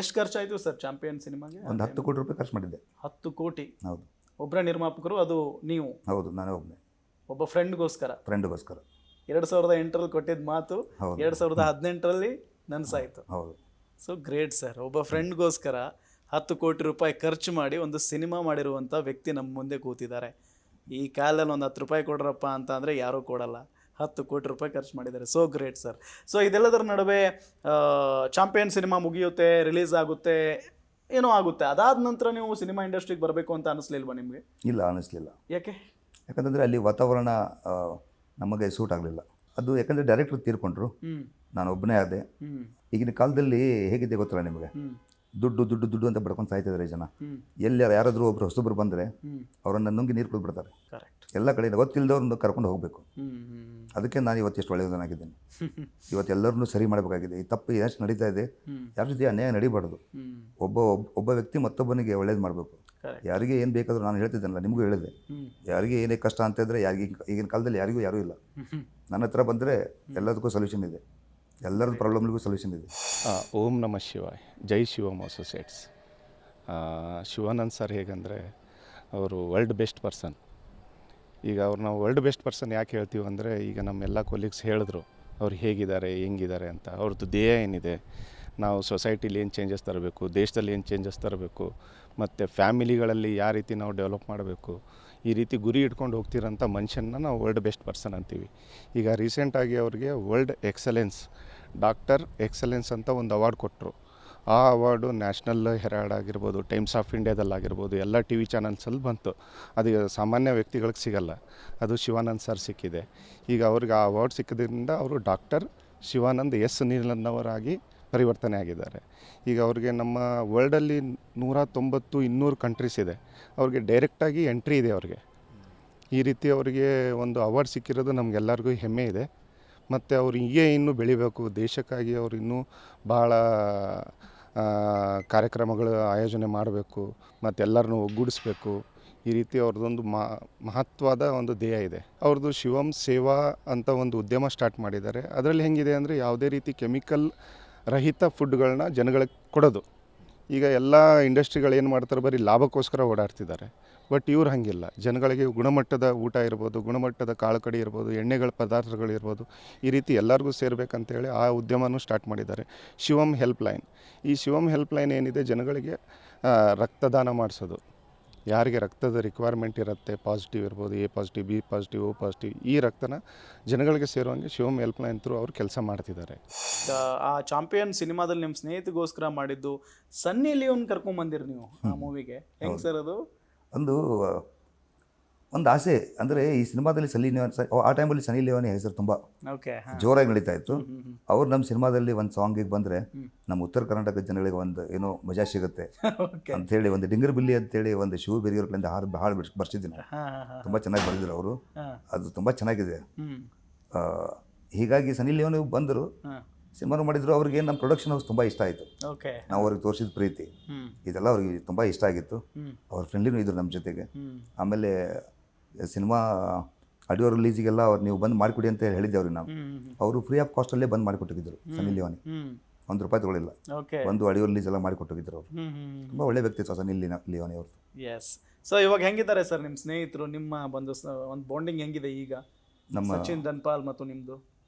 ಎಷ್ಟು ಖರ್ಚಾಯಿತು sir champion ಸಿನಿಮಾಗೆ? ಒಂದು 10 ಕೋಟಿ ರೂಪಾಯಿ ಖರ್ಚು ಮಾಡಿದ್ದೆ. 10 ಕೋಟಿ? ಹೌದು. ಒಬ್ಬರ ನಿರ್ಮಾಪಕರು, ಅದು ನೀವು? ಹೌದು, ನಾನೇ ಒಬ್ಬನೇ. ಒಬ್ಬ ಫ್ರೆಂಡ್ಗೋಸ್ಕರ? 2008ರಲ್ಲಿ ಕೊಟ್ಟಿದ್ದ ಮಾತು 2018ರಲ್ಲಿ ನನಸಾಯಿತು. ಹೌದು. So great sir. ಒಬ್ಬ ಫ್ರೆಂಡ್ಗೋಸ್ಕರ 10 ಕೋಟಿ ರೂಪಾಯಿ ಖರ್ಚು ಮಾಡಿ ಒಂದು ಸಿನಿಮಾ ಮಾಡಿರುವಂಥ ವ್ಯಕ್ತಿ ನಮ್ಮ ಮುಂದೆ ಕೂತಿದ್ದಾರೆ. ಈ ಕಾಲದಲ್ಲಿ ಒಂದು 10 ರೂಪಾಯಿ ಕೊಡ್ರಪ್ಪ ಅಂತ ಅಂದರೆ ಯಾರೂ ಕೊಡಲ್ಲ. 10 ಕೋಟಿ ರೂಪಾಯಿ ಖರ್ಚು ಮಾಡಿದ್ದಾರೆ. So great sir. ಸೊ ಇದೆಲ್ಲದರ ನಡುವೆ ಚಾಂಪಿಯನ್ ಸಿನಿಮಾ ಮುಗಿಯುತ್ತೆ, ರಿಲೀಸ್ ಆಗುತ್ತೆ, ಏನೋ ಆಗುತ್ತೆ. ಅದಾದ ನಂತರ ನೀವು ಸಿನಿಮಾ ಇಂಡಸ್ಟ್ರಿಗೆ ಬರಬೇಕು ಅಂತ ಅನಿಸ್ಲಿಲ್ವಾ ನಿಮಗೆ? ಇಲ್ಲ, ಅನಿಸ್ಲಿಲ್ಲ. ಯಾಕೆ? ಯಾಕಂತಂದರೆ ಅಲ್ಲಿ ವಾತಾವರಣ ನಮಗೆ ಸೂಟ್ ಆಗಲಿಲ್ಲ. ಅದು ಯಾಕಂದರೆ ಡೈರೆಕ್ಟ್ರು ತೀರ್ಕೊಂಡ್ರು, ನಾನು ಒಬ್ಬನೇ ಆದೆ. ಈಗಿನ ಕಾಲದಲ್ಲಿ ಹೇಗಿದೆ ಗೊತ್ತಿಲ್ಲ ನಿಮಗೆ, ದುಡ್ಡು ದುಡ್ಡು ದುಡ್ಡು ಅಂತ ಬಡ್ಕೊಂಡು ಸಾಯ್ತಿದ್ದಾರೆ ಜನ. ಎಲ್ಲಿ ಯಾರಾದರೂ ಒಬ್ಬರು ಹೊಸಬ್ರು ಬಂದರೆ ಅವರನ್ನು ನುಂಗಿ ನೀರು ಕುಡಿದ್ಬಿಡ್ತಾರೆ. ಎಲ್ಲ ಕಡೆ ಗೊತ್ತಿಲ್ಲದವ್ರನ್ನ ಕರ್ಕೊಂಡು ಹೋಗಬೇಕು. ಅದಕ್ಕೆ ನಾನು ಇವತ್ತು ಎಷ್ಟು ಒಳ್ಳೆಯದನ್ನಾಗಿದ್ದೇನೆ. ಇವತ್ತು ಎಲ್ಲರನ್ನೂ ಸರಿ ಮಾಡಬೇಕಾಗಿದೆ. ಈ ತಪ್ಪು ಎಷ್ಟು ನಡೀತಾ ಇದೆ, ಯಾರ ಜೊತೆ ಅನ್ಯಾಯ ನಡೀಬಾರ್ದು. ಒಬ್ಬ ವ್ಯಕ್ತಿ ಮತ್ತೊಬ್ಬನಿಗೆ ಒಳ್ಳೇದು ಮಾಡಬೇಕು. ಯಾರಿಗೆ ಏನು ಬೇಕಾದರೂ, ನಾನು ಹೇಳ್ತಿದ್ದೇನಲ್ಲ, ನಿಮಗೂ ಹೇಳಿದೆ, ಯಾರಿಗೆ ಏನೇ ಕಷ್ಟ ಅಂತ ಇದ್ದರೆ, ಈಗಿನ ಕಾಲದಲ್ಲಿ ಯಾರೂ ಇಲ್ಲ. ನನ್ನ ಹತ್ರ ಬಂದರೆ ಎಲ್ಲದಕ್ಕೂ ಸೊಲ್ಯೂಷನ್ ಇದೆ, ಎಲ್ಲರದ್ದು ಪ್ರಾಬ್ಲಮ್ಗಳಿಗೂ ಸೊಲ್ಯೂಷನ್ ಇದೆ. ಓಂ ನಮಃ ಶಿವಾಯ್. ಜೈ ಶಿವಮ್ ಅಸೋಸಿಯೇಟ್ಸ್. ಶಿವಾನಂದ್ ಸರ್ ಹೇಗಂದರೆ ಅವರು ವರ್ಲ್ಡ್ ಬೆಸ್ಟ್ ಪರ್ಸನ್. ಈಗ ನಾವು ವರ್ಲ್ಡ್ ಬೆಸ್ಟ್ ಪರ್ಸನ್ ಯಾಕೆ ಹೇಳ್ತೀವಿ ಅಂದರೆ, ಈಗ ನಮ್ಮೆಲ್ಲ ಕೊಲೀಗ್ಸ್ ಹೇಳಿದ್ರು ಅವ್ರು ಹೇಗಿದ್ದಾರೆ, ಹೆಂಗಿದ್ದಾರೆ ಅಂತ. ಅವ್ರದ್ದು ಧ್ಯೇಯ ಏನಿದೆ, ನಾವು ಸೊಸೈಟಿಲಿ ಏನು ಚೇಂಜಸ್ ತರಬೇಕು, ದೇಶದಲ್ಲಿ ಏನು ಚೇಂಜಸ್ ತರಬೇಕು, ಮತ್ತು ಫ್ಯಾಮಿಲಿಗಳಲ್ಲಿ ಯಾವ ರೀತಿ ನಾವು ಡೆವಲಪ್ ಮಾಡಬೇಕು, ಈ ರೀತಿ ಗುರಿ ಇಟ್ಕೊಂಡು ಹೋಗ್ತಿರೋಂಥ ಮನುಷ್ಯನ ನಾವು ವರ್ಲ್ಡ್ ಬೆಸ್ಟ್ ಪರ್ಸನ್ ಅಂತೀವಿ. ಈಗ ರೀಸೆಂಟಾಗಿ ಅವ್ರಿಗೆ ವರ್ಲ್ಡ್ ಎಕ್ಸಲೆನ್ಸ್, ಡಾಕ್ಟರ್ ಎಕ್ಸಲೆನ್ಸ್ ಅಂತ ಒಂದು ಅವಾರ್ಡ್ ಕೊಟ್ಟರು. ಆ ಅವಾರ್ಡು ನ್ಯಾಷನಲ್ ಹೆರಾಲ್ಡ್ ಆಗಿರ್ಬೋದು, ಟೈಮ್ಸ್ ಆಫ್ ಇಂಡಿಯಾದಲ್ಲಾಗಿರ್ಬೋದು, ಎಲ್ಲ ಟಿ ವಿ ಚಾನಲ್ಸಲ್ಲಿ ಬಂತು. ಅದು ಸಾಮಾನ್ಯ ವ್ಯಕ್ತಿಗಳಿಗೆ ಸಿಗಲ್ಲ, ಅದು ಶಿವಾನಂದ್ ಸರ್ ಸಿಕ್ಕಿದೆ. ಈಗ ಅವ್ರಿಗೆ ಆ ಅವಾರ್ಡ್ ಸಿಕ್ಕಿದ್ರಿಂದ ಅವರು ಡಾಕ್ಟರ್ ಶಿವಾನಂದ್ ಎಸ್ ನೀಲನ್ನವರಾಗಿ ಪರಿವರ್ತನೆ ಆಗಿದ್ದಾರೆ. ಈಗ ಅವ್ರಿಗೆ ನಮ್ಮ ವರ್ಲ್ಡಲ್ಲಿ 190-200 ಕಂಟ್ರೀಸ್ ಇದೆ, ಅವ್ರಿಗೆ ಡೈರೆಕ್ಟಾಗಿ ಎಂಟ್ರಿ ಇದೆ ಅವ್ರಿಗೆ. ಈ ರೀತಿ ಅವರಿಗೆ ಒಂದು ಅವಾರ್ಡ್ ಸಿಕ್ಕಿರೋದು ನಮಗೆಲ್ಲರಿಗೂ ಹೆಮ್ಮೆ ಇದೆ. ಮತ್ತು ಅವ್ರು ಹೀಗೆ ಇನ್ನೂ ಬೆಳಿಬೇಕು, ದೇಶಕ್ಕಾಗಿ ಅವ್ರು ಇನ್ನೂ ಭಾಳ ಕಾರ್ಯಕ್ರಮಗಳು ಆಯೋಜನೆ ಮಾಡಬೇಕು, ಮತ್ತು ಎಲ್ಲರನ್ನೂ ಒಗ್ಗೂಡಿಸ್ಬೇಕು. ಈ ರೀತಿ ಅವ್ರದ್ದೊಂದು ಮಹತ್ವದ ಒಂದು ಧ್ಯೇಯ ಇದೆ. ಅವ್ರದ್ದು ಶಿವಮ್ ಸೇವಾ ಅಂತ ಒಂದು ಉದ್ಯಮ ಸ್ಟಾರ್ಟ್ ಮಾಡಿದ್ದಾರೆ. ಅದರಲ್ಲಿ ಹೆಂಗಿದೆ ಅಂದರೆ, ಯಾವುದೇ ರೀತಿ ಕೆಮಿಕಲ್ ರಹಿತ ಫುಡ್ಗಳನ್ನ ಜನಗಳಿಗೆ ಕೊಡೋದು. ಈಗ ಎಲ್ಲ ಇಂಡಸ್ಟ್ರಿಗಳು ಏನು ಮಾಡ್ತಾರೆ, ಬರೀ ಲಾಭಕ್ಕೋಸ್ಕರ ಓಡಾಡ್ತಿದ್ದಾರೆ. ಬಟ್ ಇವ್ರು ಹಾಗಿಲ್ಲ, ಜನಗಳಿಗೆ ಗುಣಮಟ್ಟದ ಊಟ ಇರ್ಬೋದು, ಗುಣಮಟ್ಟದ ಕಾಳು ಕಡಿ ಇರ್ಬೋದು, ಎಣ್ಣೆಗಳ ಪದಾರ್ಥಗಳಿರ್ಬೋದು, ಈ ರೀತಿ ಎಲ್ಲರಿಗೂ ಸೇರಬೇಕಂತೇಳಿ ಆ ಉದ್ಯಮನೂ ಸ್ಟಾರ್ಟ್ ಮಾಡಿದ್ದಾರೆ. ಶಿವಮ್ ಹೆಲ್ಪ್ಲೈನ್. ಈ ಶಿವಮ್ ಹೆಲ್ಪ್ಲೈನ್ ಏನಿದೆ, ಜನಗಳಿಗೆ ರಕ್ತದಾನ ಮಾಡಿಸೋದು. ಯಾರಿಗೆ ರಕ್ತದ ರಿಕ್ವೈರ್ಮೆಂಟ್ ಇರುತ್ತೆ, ಪಾಸಿಟಿವ್ ಇರ್ಬೋದು, A positive, B positive, O positive, ಈ ರಕ್ತನ ಜನಗಳಿಗೆ ಸೇರುವಂಗೆ ಶಿವಮ್ ಹೆಲ್ಪ್ಲೈನ್ ಥ್ರೂ ಅವರು ಕೆಲಸ ಮಾಡ್ತಿದ್ದಾರೆ. ಆ ಚಾಂಪಿಯನ್ ಸಿನಿಮಾದಲ್ಲಿ ನಿಮ್ಮ ಸ್ನೇಹಿತಗೋಸ್ಕರ ಮಾಡಿದ್ದು ಸನ್ನಿ ಲಿಯೋನ್ ಕರ್ಕೊಂಬಂದಿರಿ ನೀವು ಆ ಮೂವಿಗೆ, ಹೆಂಗೆ ಸರ್ ಅದು? ಒಂದು ಆಸೆ ಅಂದರೆ, ಈ ಸಿನಿಮಾದಲ್ಲಿ ಸನ್ನಿ ಲಿಯೋನ್, ಆ ಟೈಮಲ್ಲಿ ಸನ್ನಿ ಲಿಯೋನ್ ಹೆಸರು ತುಂಬ ಜೋರಾಗಿ ನಡೀತಾ ಇತ್ತು. ಅವ್ರು ನಮ್ಮ ಸಿನಿಮಾದಲ್ಲಿ ಒಂದು ಸಾಂಗಿಗೆ ಬಂದರೆ ನಮ್ಮ ಉತ್ತರ ಕರ್ನಾಟಕದ ಜನಗಳಿಗೆ ಒಂದು ಏನೋ ಮಜಾ ಸಿಗುತ್ತೆ ಅಂಥೇಳಿ, ಒಂದು ಡಿಂಗರ್ ಬಿಲ್ಲಿ ಅಂತೇಳಿ ಒಂದು ಶಿವ ಬೇರಿಯವ್ರಿಂದ ಹಾಡು ಬರ್ಸಿದ್ದೀನಿ. ತುಂಬ ಚೆನ್ನಾಗಿ ಬರೆದಿದ್ರು ಅವರು, ಅದು ತುಂಬ ಚೆನ್ನಾಗಿದೆ. ಹೀಗಾಗಿ ಸನ್ನಿ ಲಿಯೋನ್ ಬಂದರು, ಸಿನಿಮಾನು ಮಾಡಿದ್ರು. ಅವ್ರಿಗೆ ನಮ್ಮ ಪ್ರೊಡಕ್ಷನ್ ಹೌಸ್ ತುಂಬ ಇಷ್ಟ ಆಯಿತು. ನಾವು ಅವ್ರಿಗೆ ತೋರಿಸಿದ ಪ್ರೀತಿ ಇದೆಲ್ಲ ಅವ್ರಿಗೆ ತುಂಬ ಇಷ್ಟ ಆಗಿತ್ತು. ಅವ್ರ ಫ್ರೆಂಡ್ಲಿನೂ ಇದ್ರು ನಮ್ಮ ಜೊತೆಗೆ. ಆಮೇಲೆ ಸಿನಿಮಾ ಆಡಿಯೋ ರಿಲೀಸಿಗೆಲ್ಲ ಅವ್ರು ನೀವು ಬಂದು ಮಾಡಿಕೊಡಿ ಅಂತ ಹೇಳಿದ್ದೆ ಅವ್ರಿಗೆ ನಾವು. ಅವರು ಫ್ರೀ ಆಫ್ ಕಾಸ್ಟಲ್ಲೇ ಬಂದು ಮಾಡಿಕೊಟ್ಟಿದ್ರು ಸನ್ನಿ ಲಿಯೋನಿ, ₹1 ತಗೊಳ್ಳಿಲ್ಲ. ಒಂದು ಆಡಿಯೋ ರಿಲೀಸ್ ಎಲ್ಲ ಮಾಡಿಕೊಟ್ಟಿದ್ರು ಅವರು. ತುಂಬ ಒಳ್ಳೆ ವ್ಯಕ್ತಿತ್ವ ಸನ್ನಿ ಲಿಯೋನಿ ಅವ್ರದ್ದು. ಎಸ್. ಸೊ ಇವಾಗ ಹೆಂಗಿದ್ದಾರೆ ಸರ್ ನಿಮ್ಮ ಸ್ನೇಹಿತರು, ನಿಮ್ಮ ಒಂದು ಬಾಂಡಿಂಗ್ ಹೆಂಗಿದೆ ಈಗ? ನಮ್ಮ ಸಚಿನ್ ಧನ್ಪಾಲ್ ಮತ್ತು ನಿಮ್ಮದು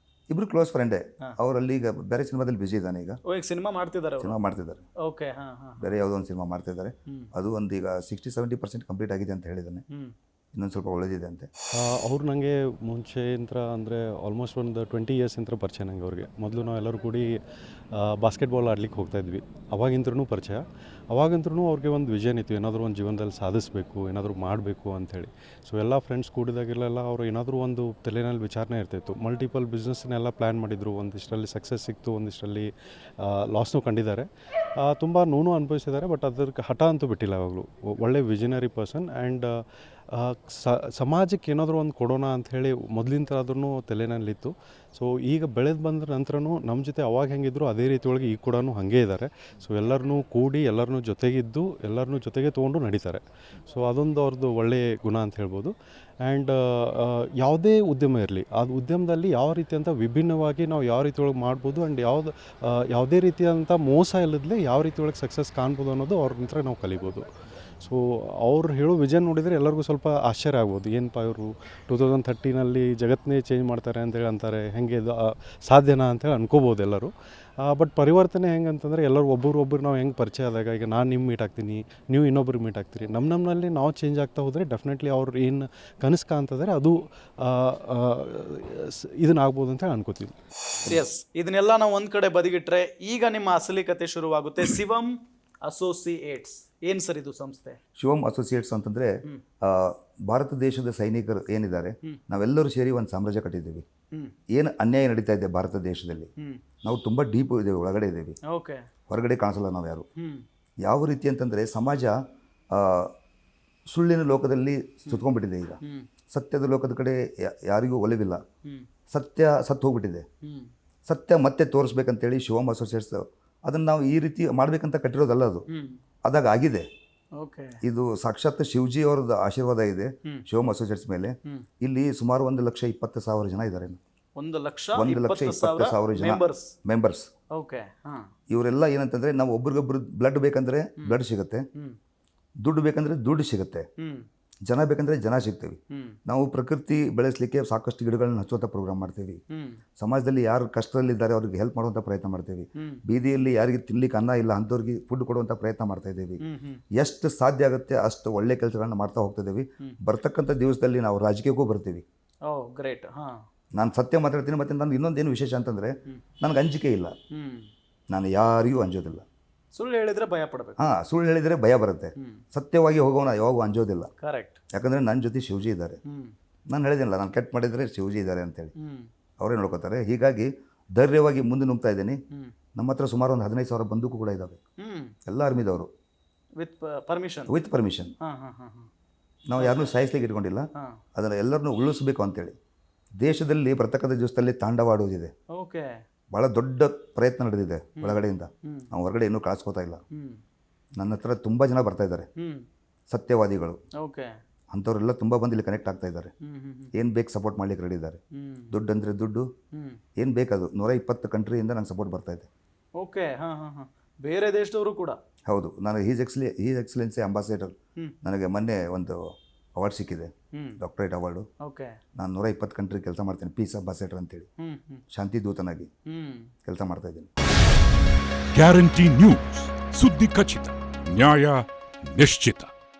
ಇಬ್ರು ಕ್ಲೋಸ್ ಫ್ರೆಂಡೇ. ಅವರಲ್ಲಿ ಈಗ ಬೇರೆ ಸಿನಿಮಾದಲ್ಲಿ ಬಿಜಿ ಇದ್ದಾನೆ. ಈಗ ಸಿನಿಮಾ ಮಾಡ್ತಿದ್ದಾರೆ. ಬೇರೆ ಯಾವುದೋ ಒಂದು ಸಿನಿಮಾ ಮಾಡ್ತಿದ್ದಾರೆ. ಅದು ಒಂದು ಈಗ 60-70% ಕಂಪ್ಲೀಟ್ ಆಗಿದೆ ಅಂತ ಹೇಳಿದ್ದಾನೆ. ಇನ್ನೊಂದು ಸ್ವಲ್ಪ ಒಳ್ಳೆದಿದೆ ಅಂತೆ. ಅವ್ರು ನನಗೆ ಮುಂಚೆಯಿಂದ ಅಂದರೆ ಆಲ್ಮೋಸ್ಟ್ ಒಂದು 20 ಇಯರ್ಸ್ ಇಂದ ಪರಿಚಯ ನನಗೆ. ಅವ್ರಿಗೆ ಮೊದಲು ನಾವೆಲ್ಲರೂ ಕೂಡಿ ಬಾಸ್ಕೆಟ್ಬಾಲ್ ಆಡ್ಲಿಕ್ಕೆ ಹೋಗ್ತಾಯಿದ್ವಿ. ಅವಾಗಿಂದ್ರೂ ಪರಿಚಯ. ಅವಾಗಂದ್ರೂ ಅವ್ರಿಗೆ ಒಂದು ವಿಷನ್ ಇತ್ತು, ಏನಾದರೂ ಒಂದು ಜೀವನದಲ್ಲಿ ಸಾಧಿಸಬೇಕು, ಏನಾದರೂ ಮಾಡಬೇಕು ಅಂಥೇಳಿ. ಸೊ ಎಲ್ಲ ಫ್ರೆಂಡ್ಸ್ ಕೂಡಿದಾಗೆಲ್ಲ ಅವರು ಏನಾದರೂ ಒಂದು ತಲೆಯಲ್ಲಿ ವಿಚಾರಣೆ ಇರ್ತಾಯಿತ್ತು. ಮಲ್ಟಿಪಲ್ ಬಿಸ್ನೆಸ್ನೆಲ್ಲ ಪ್ಲ್ಯಾನ್ ಮಾಡಿದರು. ಒಂದಿಷ್ಟರಲ್ಲಿ ಸಕ್ಸಸ್ ಸಿಕ್ತು, ಒಂದಿಷ್ಟರಲ್ಲಿ ಲಾಸ್ನೂ ಕಂಡಿದ್ದಾರೆ. ತುಂಬ ನೋವು ಅನುಭವಿಸಿದ್ದಾರೆ. ಬಟ್ ಅದಕ್ಕೆ ಹಠ ಅಂತೂ ಬಿಟ್ಟಿಲ್ಲ. ಯಾವಾಗಲೂ ಒಳ್ಳೆ ವಿಷನರಿ ಪರ್ಸನ್. ಆ್ಯಂಡ್ ಸಮಾಜಕ್ಕೆ ಏನಾದರೂ ಒಂದು ಕೊಡೋಣ ಅಂಥೇಳಿ ಮೊದಲಿಂದ ಆದ್ರೂ ತಲೆನಲ್ಲಿತ್ತು. ಸೊ ಈಗ ಬೆಳೆದು ಬಂದ ನಂತರನೂ ನಮ್ಮ ಜೊತೆ ಅವಾಗ ಹೆಂಗಿದ್ರು ಅದೇ ರೀತಿ ಒಳಗೆ ಈಗ ಕೂಡ ಹಾಗೇ ಇದ್ದಾರೆ. ಸೊ ಎಲ್ಲರನ್ನೂ ಕೂಡಿ, ಎಲ್ಲರನ್ನೂ ಜೊತೆಗಿದ್ದು, ಎಲ್ಲರನ್ನೂ ಜೊತೆಗೆ ತೊಗೊಂಡು ನಡೀತಾರೆ. ಸೊ ಅದೊಂದು ಅವ್ರದ್ದು ಒಳ್ಳೆಯ ಗುಣ ಅಂತ ಹೇಳ್ಬೋದು. ಆ್ಯಂಡ್ ಯಾವುದೇ ಉದ್ಯಮ ಇರಲಿ ಅದು ಉದ್ಯಮದಲ್ಲಿ ಯಾವ ರೀತಿಯಂಥ ವಿಭಿನ್ನವಾಗಿ ನಾವು ಯಾವ ರೀತಿ ಒಳಗೆ ಮಾಡ್ಬೋದು ಆ್ಯಂಡ್ ಯಾವುದೇ ರೀತಿಯಾದಂಥ ಮೋಸ ಇಲ್ಲದಲೇ ಯಾವ ರೀತಿ ಒಳಗೆ ಸಕ್ಸಸ್ ಕಾಣ್ಬೋದು ಅನ್ನೋದು ಅವ್ರ ನಂತರ ನಾವು ಕಲಿಬೋದು. ಸೊ ಅವ್ರು ಹೇಳೋ ವಿಷನ್ ನೋಡಿದರೆ ಎಲ್ಲರಿಗೂ ಸ್ವಲ್ಪ ಆಶ್ಚರ್ಯ ಆಗ್ಬೋದು, ಏನಪ್ಪ ಇವರು 2030 ಜಗತ್ತನ್ನೇ ಚೇಂಜ್ ಮಾಡ್ತಾರೆ ಅಂತೇಳಿ ಅಂತಾರೆ, ಹೆಂಗೆ ಇದು ಸಾಧ್ಯನಾ ಅಂತೇಳಿ ಅನ್ಕೋಬೋದು ಎಲ್ಲರೂ. ಬಟ್ ಪರಿವರ್ತನೆ ಹೆಂಗೆ ಅಂತಂದರೆ ಎಲ್ಲರೂ ಒಬ್ಬರು ನಾವು ಹೆಂಗೆ ಪರಿಚಯ ಆದಾಗ, ಈಗ ನಾನು ನಿಮ್ಮ ಮೀಟ್ ಆಗ್ತೀನಿ, ನೀವು ಇನ್ನೊಬ್ರಿಗೆ ಮೀಟ್ ಆಗ್ತೀರಿ, ನಮ್ಮಲ್ಲಿ ನಾವು ಚೇಂಜ್ ಆಗ್ತಾ ಹೋದರೆ ಡೆಫಿನೆಟ್ಲಿ ಅವ್ರು ಏನು ಕನಸು ಕಾಣ್ತಿದ್ದಾರೆ ಅದು ಇದನ್ನಾಗ್ಬೋದು ಅಂತ ಅನ್ಕೋತೀವಿ. ಎಸ್, ಇದನ್ನೆಲ್ಲ ನಾವು ಒಂದು ಕಡೆ ಬದಿಗಿಟ್ರೆ ಈಗ ನಿಮ್ಮ ಅಸಲಿ ಕತೆ ಶುರುವಾಗುತ್ತೆ. ಶಿವಮ್ ಅಸೋಸಿಯೇಟ್ಸ್ ಏನು ಸರ್ ಇದು ಸಂಸ್ಥೆ? ಶಿವಮ್ ಅಸೋಸಿಯೇಟ್ಸ್ ಅಂತಂದರೆ ಭಾರತ ದೇಶದ ಸೈನಿಕರು ಏನಿದ್ದಾರೆ ನಾವೆಲ್ಲರೂ ಸೇರಿ ಒಂದು ಸಾಮ್ರಾಜ್ಯ ಕಟ್ಟಿದ್ದೀವಿ. ಏನು ಅನ್ಯಾಯ ನಡೀತಾ ಇದೆ ಭಾರತ ದೇಶದಲ್ಲಿ, ನಾವು ತುಂಬ ಡೀಪ್ ಇದ್ದೇವೆ, ಒಳಗಡೆ ಇದ್ದೇವೆ, ಓಕೆ, ಹೊರಗಡೆ ಕಾಣಿಸಲ್ಲ ನಾವು ಯಾರು. ಯಾವ ರೀತಿ ಅಂತಂದರೆ ಸಮಾಜ ಸುಳ್ಳಿನ ಲೋಕದಲ್ಲಿ ಸುತ್ಕೊಂಡ್ಬಿಟ್ಟಿದೆ. ಈಗ ಸತ್ಯದ ಲೋಕದ ಕಡೆ ಯಾರಿಗೂ ಒಲವಿಲ್ಲ, ಸತ್ಯ ಸತ್ತು ಹೋಗ್ಬಿಟ್ಟಿದೆ. ಸತ್ಯ ಮತ್ತೆ ತೋರಿಸ್ಬೇಕಂತೇಳಿ ಶಿವಮ್ ಅಸೋಸಿಯೇಟ್ಸ್ ಅದನ್ನು ನಾವು ಈ ರೀತಿ ಮಾಡಬೇಕಂತ ಕಟ್ಟಿರೋದಲ್ಲ, ಅದು ಅದಾಗ ಆಗಿದೆ. ಇದು ಸಾಕ್ಷಾತ್ ಶಿವಜಿ ಅವ್ರದ್ದು ಆಶೀರ್ವಾದ ಇದೆ ಶಿವಮ್ ಅಸೋಸಿಯೇಟ್ಸ್ ಮೇಲೆ. ಇಲ್ಲಿ ಸುಮಾರು 1,20,000 ಜನ ಇದ್ದಾರೆ. 1,20,000 ಜನ ಮೆಂಬರ್ಸ್. ಇವರೆಲ್ಲ ಏನಂತಂದ್ರೆ ನಾವು ಒಬ್ರಿಗೊಬ್ರು ಬ್ಲಡ್ ಬೇಕಂದ್ರೆ ಬ್ಲಡ್ ಸಿಗುತ್ತೆ, ದುಡ್ಡು ಬೇಕಂದ್ರೆ ದುಡ್ಡು ಸಿಗುತ್ತೆ, ಜನ ಬೇಕಂದ್ರೆ ಜನ ಸಿಗ್ತೀವಿ. ನಾವು ಪ್ರಕೃತಿ ಬೆಳೆಸಲಿಕ್ಕೆ ಸಾಕಷ್ಟು ಗಿಡಗಳನ್ನ ಹಚ್ಚುವಂಥ ಪ್ರೋಗ್ರಾಮ್ ಮಾಡ್ತೀವಿ. ಸಮಾಜದಲ್ಲಿ ಯಾರು ಕಷ್ಟದಲ್ಲಿದ್ದಾರೆ ಅವ್ರಿಗೆ ಹೆಲ್ಪ್ ಮಾಡುವಂಥ ಪ್ರಯತ್ನ ಮಾಡ್ತೀವಿ. ಬೀದಿಯಲ್ಲಿ ಯಾರಿಗೆ ತಿನ್ಲಿಕ್ಕೆ ಅನ್ನ ಇಲ್ಲ ಅಂಥವ್ರಿಗೆ ಫುಡ್ ಕೊಡುವಂಥ ಪ್ರಯತ್ನ ಮಾಡ್ತಾ ಇದ್ದೀವಿ. ಎಷ್ಟು ಸಾಧ್ಯ ಆಗುತ್ತೆ ಅಷ್ಟು ಒಳ್ಳೆ ಕೆಲಸಗಳನ್ನ ಮಾಡ್ತಾ ಹೋಗ್ತಾ ಇದ್ದೀವಿ. ಬರ್ತಕ್ಕಂಥ ದಿವಸದಲ್ಲಿ ನಾವು ರಾಜಕೀಯಕ್ಕೂ ಬರ್ತೀವಿ. ನಾನು ಸತ್ಯ ಮಾತಾಡ್ತೀನಿ. ಮತ್ತು ನಾನು ಇನ್ನೊಂದೇನು ವಿಶೇಷ ಅಂತಂದರೆ ನನಗೆ ಅಂಜಿಕೆ ಇಲ್ಲ, ನಾನು ಯಾರಿಗೂ ಅಂಜೋದಿಲ್ಲ. ಸುಳ್ಳು ಹೇಳಿದ್ರೆ ಭಯ ಪಡಬೇಕು. ಸುಳ್ಳು ಹೇಳಿದರೆ ಭಯ ಬರುತ್ತೆ. ಸತ್ಯವಾಗಿ ಹೋಗೋಣ, ಯಾವಾಗೂ ಅಂಜೋದಿಲ್ಲ. ಕರೆಕ್ಟ್. ಯಾಕಂದರೆ ನನ್ನ ಜೊತೆ ಶಿವಜಿ ಇದ್ದಾರೆ. ನಾನು ಹೇಳಿದಿಲ್ಲ, ನಾನು ಕೆಟ್ಟ ಮಾಡಿದರೆ ಶಿವಜಿ ಇದ್ದಾರೆ ಅಂತೇಳಿ, ಅವರೇ ನೋಡ್ಕೋತಾರೆ. ಹೀಗಾಗಿ ಧೈರ್ಯವಾಗಿ ಮುಂದೆ ನುಗ್ತಾ ಇದ್ದೀನಿ. ನಮ್ಮ ಹತ್ರ ಸುಮಾರು ಒಂದು 15,000 ಬಂದೂಕು ಕೂಡ ಇದ್ದಾವೆ, ಎಲ್ಲ ಆರ್ಮಿದವರು, ವಿತ್ ಪರ್ಮಿಷನ್. ನಾವು ಯಾರನ್ನೂ ಸಾಯಿಸ್ಲಿಕ್ಕೆ ಇಟ್ಕೊಂಡಿಲ್ಲ, ಅದನ್ನು ಎಲ್ಲರನ್ನೂ ಉಳಿಸ್ಬೇಕು ಅಂತೇಳಿ. ದೇಶದಲ್ಲಿ ಬರ್ತಕ್ಕಂಥ ದಿವಸದಲ್ಲಿ ತಾಂಡವಾಡುವುದಿದೆ. ಭಾಳ ದೊಡ್ಡ ಪ್ರಯತ್ನ ನಡೆದಿದೆ ಒಳಗಡೆಯಿಂದ. ನಾವು ಹೊರಗಡೆ ಇನ್ನೂ ಕಳಿಸ್ಕೋತಾ ಇಲ್ಲ. ನನ್ನ ಹತ್ರ ತುಂಬ ಜನ ಬರ್ತಾ ಇದ್ದಾರೆ, ಸತ್ಯವಾದಿಗಳು. ಅಂಥವರೆಲ್ಲ ತುಂಬ ಬಂದು ಇಲ್ಲಿ ಕನೆಕ್ಟ್ ಆಗ್ತಾ ಇದ್ದಾರೆ. ಏನು ಬೇಕು ಸಪೋರ್ಟ್ ಮಾಡ್ಲಿಕ್ಕೆ ರೆಡಿ ಇದ್ದಾರೆ. ದುಡ್ಡು ಅಂದರೆ ದುಡ್ಡು, ಏನು ಬೇಕದು 120 ಕಂಟ್ರಿಯಿಂದ ನಂಗೆ ಸಪೋರ್ಟ್ ಬರ್ತಾ ಇದೆ. ಬೇರೆ ದೇಶದವರು ಕೂಡ. ಹೌದು, ನಾನು ಹೀಸ್ ಎಕ್ಸಲೆನ್ಸಿ ಅಂಬಾಸಿಡರ್. ನನಗೆ ಮೊನ್ನೆ ಒಂದು ಅವಾರ್ಡ್ ಸಿಕ್ಕಿದೆ, ಡಾಕ್ಟರೇಟ್ ಅವಾರ್ಡು. ನಾನು 120 ಕಂಟ್ರಿ ಕೆಲಸ ಮಾಡ್ತೇನೆ, ಪೀಸ್ ಅಂಬಾಸಿಡರ್ ಅಂತೇಳಿ, ಶಾಂತಿ ದೂತನಾಗಿ ಕೆಲಸ ಮಾಡ್ತಾ ಇದ್ದೀನಿ. ಗ್ಯಾರಂಟಿ ನ್ಯೂಸ್, ಸುದ್ದಿ ಖಚಿತ, ನ್ಯಾಯ ನಿಶ್ಚಿತ.